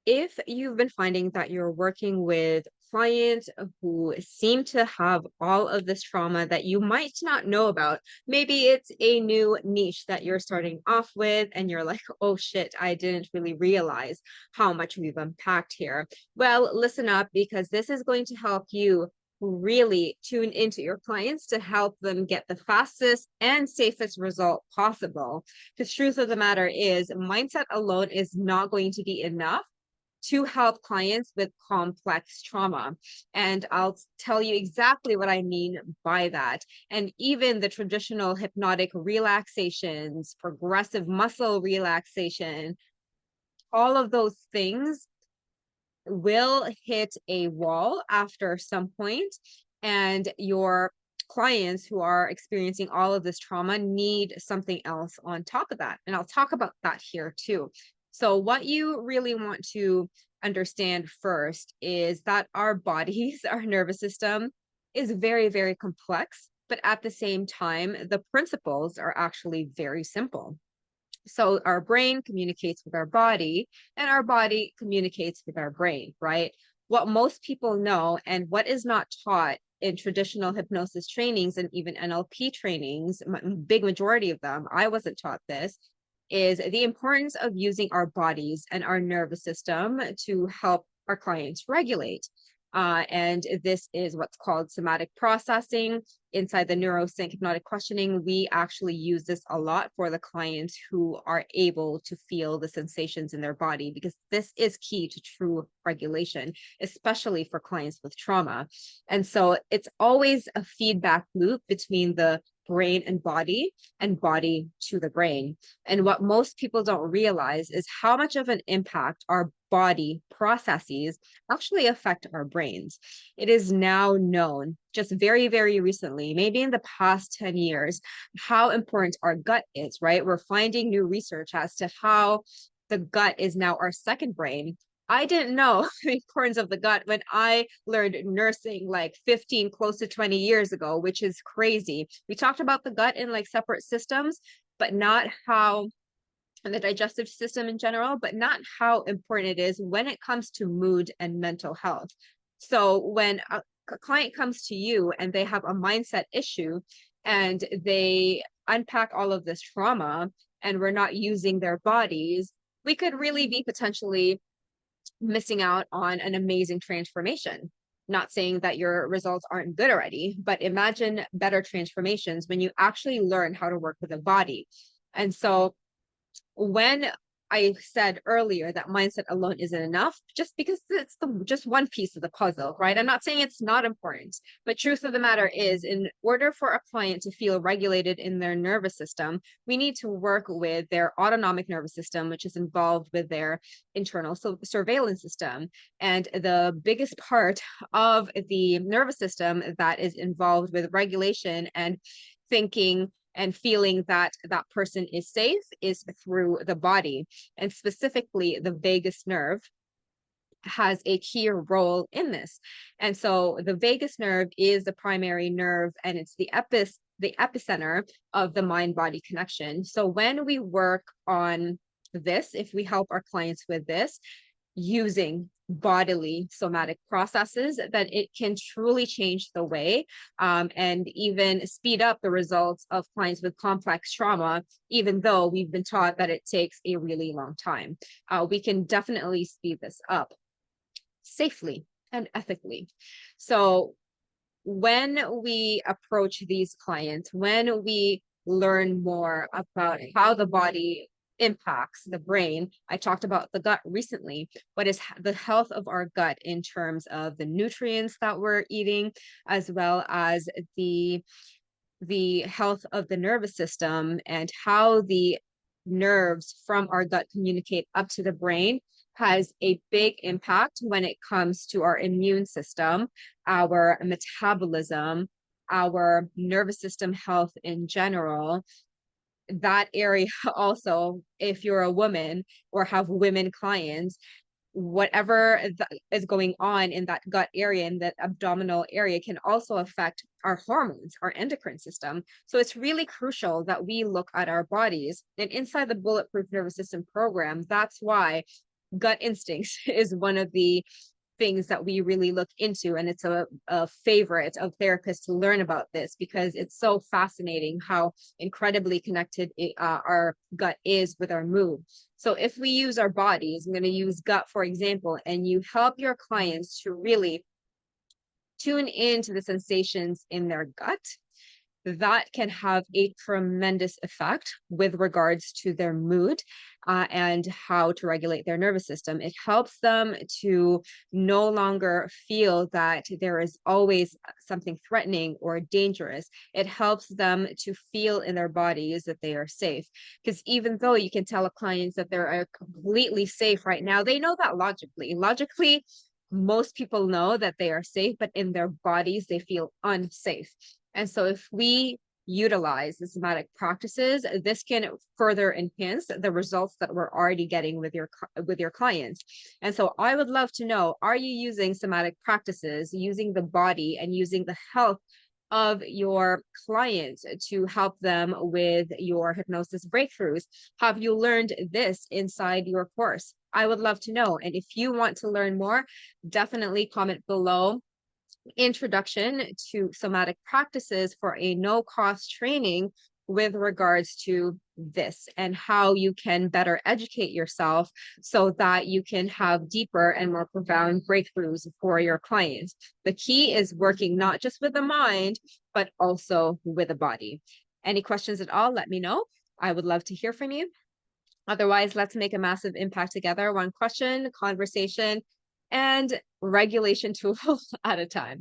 If you've been finding that you're working with clients who seem to have all of this trauma that you might not know about, maybe it's a new niche that you're starting off with, and you're like, oh shit, I didn't really realize how much we've unpacked here. Well, listen up because this is going to help you really tune into your clients to help them get the fastest and safest result possible. The truth of the matter is, mindset alone is not going to be enough to help clients with complex trauma. And I'll tell you exactly what I mean by that. And even the traditional hypnotic relaxations, progressive muscle relaxation, all of those things will hit a wall after some point, and your clients who are experiencing all of this trauma need something else on top of that. And I'll talk about that here too. So, what you really want to understand first is that our bodies, our nervous system is very, very complex, but at the same time, the principles are actually very simple. So our brain communicates with our body, and our body communicates with our brain, right? What most people know and what is not taught in traditional hypnosis trainings and even NLP trainings, big majority of them, I wasn't taught this, is the importance of using our bodies and our nervous system to help our clients regulate. And this is what's called somatic processing. Inside the neurosync hypnotic questioning, we actually use this a lot for the clients who are able to feel the sensations in their body, because this is key to true regulation, especially for clients with trauma. And so it's always a feedback loop between the brain and body to the brain. And what most people don't realize is how much of an impact our body processes actually affect our brains. It is now known just very, very recently, maybe in the past 10 years, how important our gut is, right? We're finding new research as to how the gut is now our second brain. I didn't know the importance of the gut when I learned nursing like 15, close to 20 years ago, which is crazy. We talked about the gut in like separate systems, but not how, and the digestive system in general, but not how important it is when it comes to mood and mental health. So when a client comes to you and they have a mindset issue and they unpack all of this trauma and we're not using their bodies, we could really be potentially missing out on an amazing transformation. Not saying that your results aren't good already, but imagine better transformations when you actually learn how to work with the body. And so when I said earlier that mindset alone isn't enough, just because it's just one piece of the puzzle, right? I'm not saying it's not important, but truth of the matter is, in order for a client to feel regulated in their nervous system, we need to work with their autonomic nervous system, which is involved with their internal surveillance system. And the biggest part of the nervous system that is involved with regulation and thinking and feeling that that person is safe is through the body. And specifically, the vagus nerve has a key role in this. And so the vagus nerve is the primary nerve, and it's the epicenter of the mind body connection. So when we work on this, if we help our clients with this, using bodily somatic processes, that it can truly change the way and even speed up the results of clients with complex trauma, even though we've been taught that it takes a really long time. We can definitely speed this up safely and ethically. So when we approach these clients, when we learn more about how the body impacts the brain, I talked about the gut recently. What is the health of our gut in terms of the nutrients that we're eating, as well as the health of the nervous system and how the nerves from our gut communicate up to the brain, has a big impact when it comes to our immune system, our metabolism, our nervous system health in general. That area also, if you're a woman or have women clients, whatever is going on in that gut area, in that abdominal area, can also affect our hormones, our endocrine system. So it's really crucial that we look at our bodies. And inside the Bulletproof Nervous System program, that's why gut instincts is one of the things that we really look into. And it's a favorite of therapists to learn about this because it's so fascinating how incredibly connected our gut is with our mood. So if we use our bodies, I'm going to use gut, for example, and you help your clients to really tune into the sensations in their gut, that can have a tremendous effect with regards to their mood and how to regulate their nervous system. It helps them to no longer feel that there is always something threatening or dangerous. It helps them to feel in their bodies that they are safe. Because even though you can tell a client that they're completely safe right now, they know that logically. Logically, most people know that they are safe, but in their bodies, they feel unsafe. And so if we utilize the somatic practices, this can further enhance the results that we're already getting with your clients. And so I would love to know, are you using somatic practices, using the body and using the health of your clients to help them with your hypnosis breakthroughs? Have you learned this inside your course? I would love to know. And if you want to learn more, definitely comment below introduction to somatic practices for a no-cost training with regards to this and how you can better educate yourself so that you can have deeper and more profound breakthroughs for your clients. The key is working not just with the mind, but also with the body. Any questions at all, let me know. I would love to hear from you. Otherwise, let's make a massive impact together, one question, conversation, and regulation tool at a time.